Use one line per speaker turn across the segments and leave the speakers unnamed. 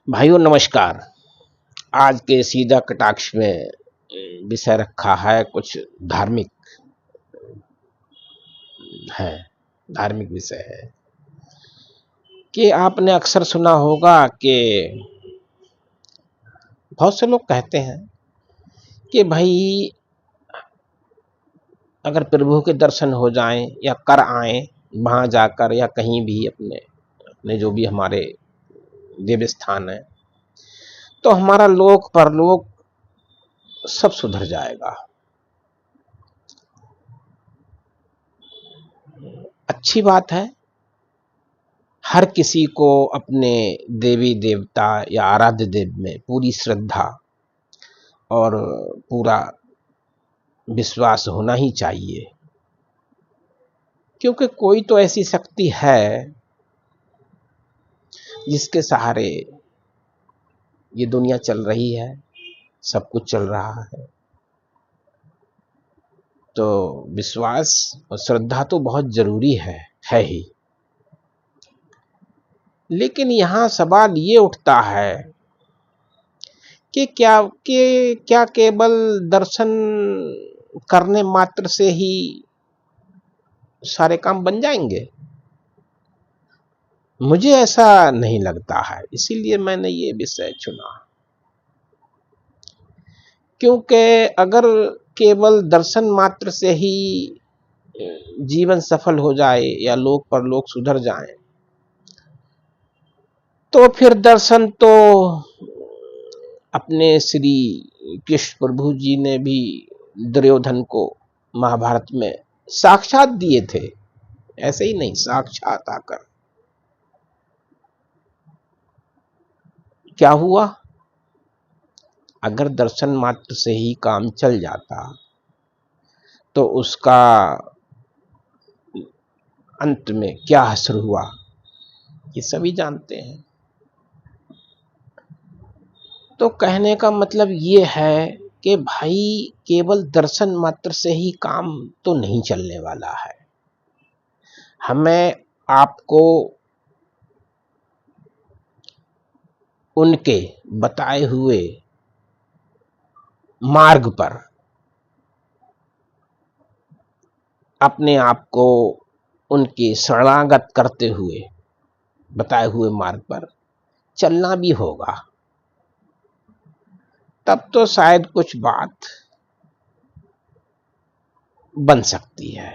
भाइयों नमस्कार। आज के सीधा कटाक्ष में विषय रखा है कुछ धार्मिक है धार्मिक विषय है कि आपने अक्सर सुना होगा कि बहुत से लोग कहते हैं कि भाई अगर प्रभु के दर्शन हो जाएं या कर आए वहां जाकर या कहीं भी अपने अपने जो भी हमारे देव स्थान है तो हमारा लोक परलोक सब सुधर जाएगा। अच्छी बात है, हर किसी को अपने देवी देवता या आराध्य देव में पूरी श्रद्धा और पूरा विश्वास होना ही चाहिए, क्योंकि कोई तो ऐसी शक्ति है जिसके सहारे ये दुनिया चल रही है, सब कुछ चल रहा है। तो विश्वास और श्रद्धा तो बहुत जरूरी है ही। लेकिन यहाँ सवाल ये उठता है कि क्या केवल दर्शन करने मात्र से ही सारे काम बन जाएंगे? मुझे ऐसा नहीं लगता है, इसीलिए मैंने ये विषय चुना। क्योंकि अगर केवल दर्शन मात्र से ही जीवन सफल हो जाए या लोक परलोक सुधर जाए तो फिर दर्शन तो अपने श्री कृष्ण प्रभु जी ने भी दुर्योधन को महाभारत में साक्षात दिए थे, ऐसे ही नहीं, साक्षात आकर। क्या हुआ? अगर दर्शन मात्र से ही काम चल जाता तो उसका अंत में क्या असर हुआ ये सभी जानते हैं। तो कहने का मतलब ये है कि भाई केवल दर्शन मात्र से ही काम तो नहीं चलने वाला है। हमें आपको उनके बताए हुए मार्ग पर अपने आप को उनके शरणागत करते हुए बताए हुए मार्ग पर चलना भी होगा। तब तो शायद कुछ बात बन सकती है।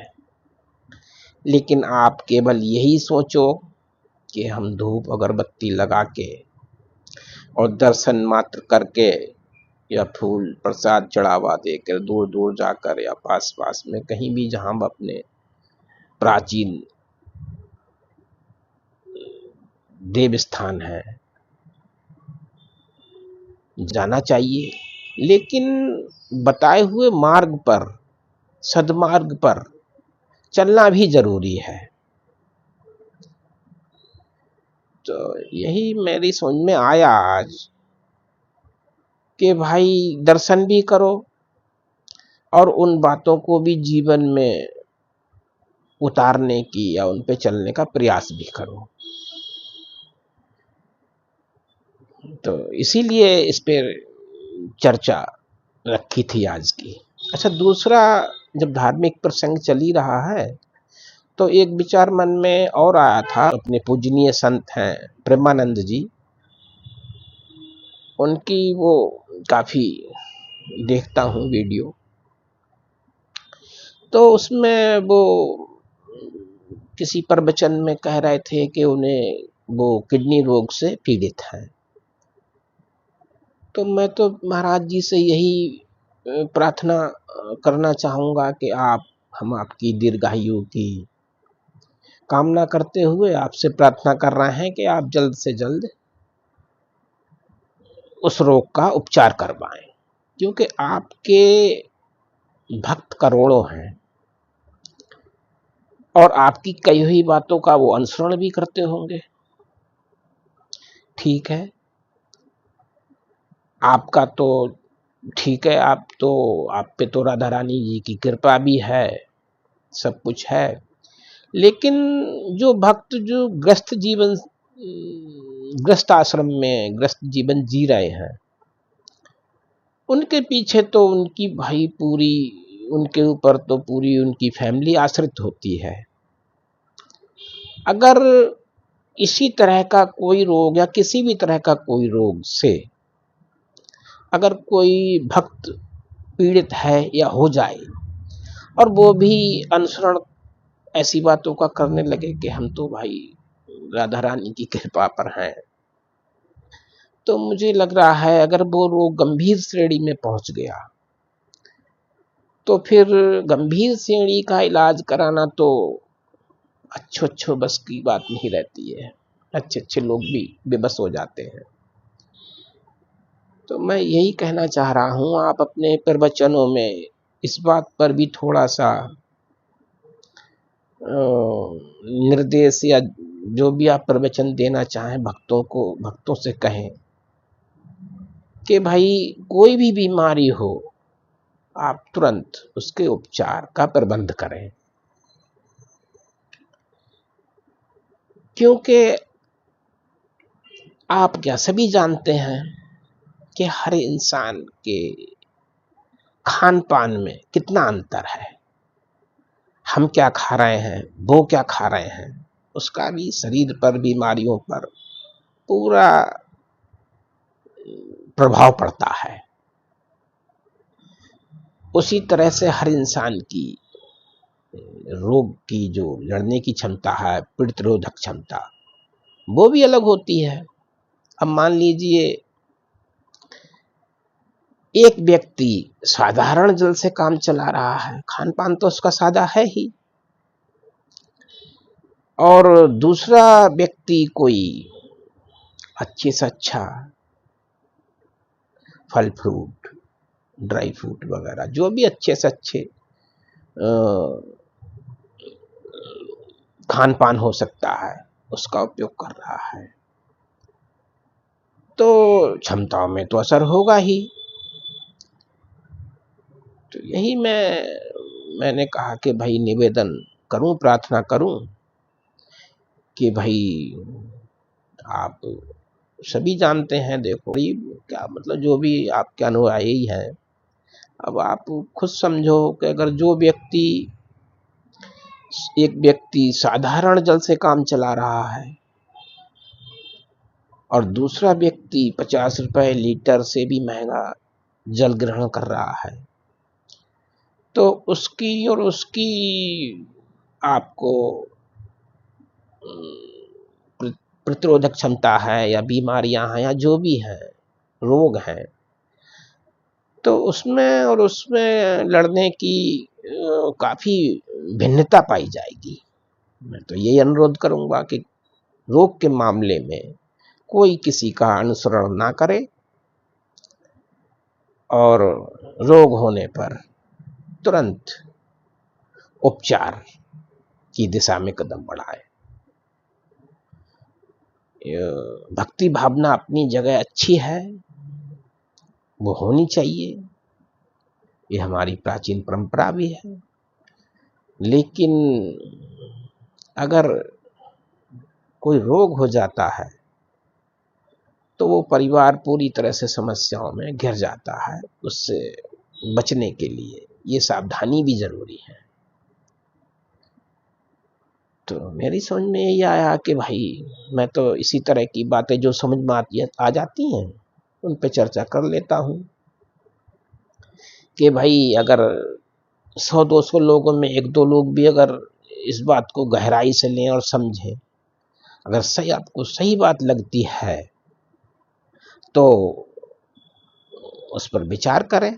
लेकिन आप केवल यही सोचो कि हम धूप अगरबत्ती लगा के और दर्शन मात्र करके या फूल प्रसाद चढ़ावा देकर दूर दूर जाकर या पास पास में कहीं भी जहां अपने प्राचीन देव स्थान है जाना चाहिए। लेकिन बताए हुए मार्ग पर, सदमार्ग पर चलना भी जरूरी है। तो यही मेरी समझ में आया आज कि भाई दर्शन भी करो और उन बातों को भी जीवन में उतारने की या उन पे चलने का प्रयास भी करो। तो इसीलिए इस पे चर्चा रखी थी आज की। अच्छा, दूसरा, जब धार्मिक प्रसंग चल ही रहा है तो एक विचार मन में और आया था। अपने पूजनीय संत हैं प्रेमानंद जी, उनकी वो काफी देखता हूँ वीडियो, तो उसमें वो किसी प्रवचन में कह रहे थे कि उन्हें वो किडनी रोग से पीड़ित हैं। तो मैं तो महाराज जी से यही प्रार्थना करना चाहूंगा कि हम आपकी दीर्घायु की कामना करते हुए आपसे प्रार्थना कर रहे हैं कि आप जल्द से जल्द उस रोग का उपचार करवाएं, क्योंकि आपके भक्त करोड़ों हैं और आपकी कही हुई बातों का वो अनुसरण भी करते होंगे। ठीक है, आपका तो ठीक है, आप पे तो राधा रानी जी की कृपा भी है, सब कुछ है। लेकिन जो भक्त जो ग्रस्त जीवन गृहस्थ आश्रम में गृहस्थ जीवन जी रहे हैं, उनके पीछे तो उनकी भाई पूरी, उनके ऊपर तो पूरी उनकी फैमिली आश्रित होती है। अगर इसी तरह का कोई रोग या किसी भी तरह का कोई रोग से अगर कोई भक्त पीड़ित है या हो जाए और वो भी अनुसरण ऐसी बातों का करने लगे कि हम तो भाई राधा रानी की कृपा पर हैं, तो मुझे लग रहा है अगर वो रोग गंभीर श्रेणी में पहुंच गया तो फिर गंभीर श्रेणी का इलाज कराना तो अच्छो बस की बात नहीं रहती है। अच्छे लोग भी बेबस हो जाते हैं। तो मैं यही कहना चाह रहा हूं, आप अपने प्रवचनों में इस बात पर भी थोड़ा सा निर्देश या जो भी आप प्रवचन देना चाहें भक्तों को, भक्तों से कहें कि भाई कोई भी बीमारी हो आप तुरंत उसके उपचार का प्रबंध करें, क्योंकि आप क्या सभी जानते हैं कि हर इंसान के खान पान में कितना अंतर है। हम क्या खा रहे हैं, वो क्या खा रहे हैं, उसका भी शरीर पर, बीमारियों पर पूरा प्रभाव पड़ता है। उसी तरह से हर इंसान की रोग की जो लड़ने की क्षमता है, प्रतिरोधक क्षमता, वो भी अलग होती है। अब मान लीजिए एक व्यक्ति साधारण जल से काम चला रहा है, खान पान तो उसका सादा है ही, और दूसरा व्यक्ति कोई अच्छे से अच्छा फल फ्रूट, ड्राई फ्रूट वगैरह जो भी अच्छे से अच्छे खान पान हो सकता है उसका उपयोग कर रहा है, तो क्षमताओं में तो असर होगा ही। तो यही मैंने कहा कि भाई निवेदन करूं, प्रार्थना करूं कि भाई आप सभी जानते हैं, देखो क्या मतलब जो भी आपके अनुयायी हैं, अब आप खुद समझो कि अगर एक व्यक्ति साधारण जल से काम चला रहा है और दूसरा व्यक्ति 50 रुपए लीटर से भी महंगा जल ग्रहण कर रहा है, तो उसकी और उसकी आपको प्रतिरोधक क्षमता है या बीमारियां हैं या जो भी हैं, रोग हैं, तो उसमें और उसमें लड़ने की काफी भिन्नता पाई जाएगी। मैं तो यही अनुरोध करूंगा कि रोग के मामले में कोई किसी का अनुसरण ना करे और रोग होने पर तुरंत उपचार की दिशा में कदम बढ़ाए। भक्ति भावना अपनी जगह अच्छी है, वो होनी चाहिए, ये हमारी प्राचीन परंपरा भी है, लेकिन अगर कोई रोग हो जाता है तो वो परिवार पूरी तरह से समस्याओं में घिर जाता है। उससे बचने के लिए ये सावधानी भी जरूरी है। तो मेरी समझ में यही आया कि भाई मैं तो इसी तरह की बातें जो समझ में आ जाती हैं उन पे चर्चा कर लेता हूं कि भाई अगर 100-200 लोगों में 1-2 लोग भी अगर इस बात को गहराई से लें और समझें, अगर सही आपको सही बात लगती है तो उस पर विचार करें,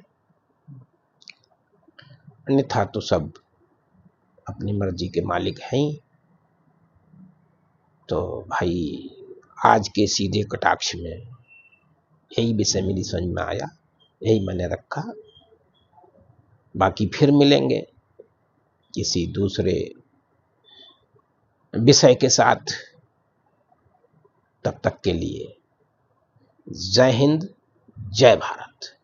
अन्यथा तो सब अपनी मर्जी के मालिक हैं ही। तो भाई आज के सीधे कटाक्ष में यही विषय मेरी समझ में आया, यही मैंने रखा। बाकी फिर मिलेंगे किसी दूसरे विषय के साथ। तब तक के लिए जय हिंद, जय भारत।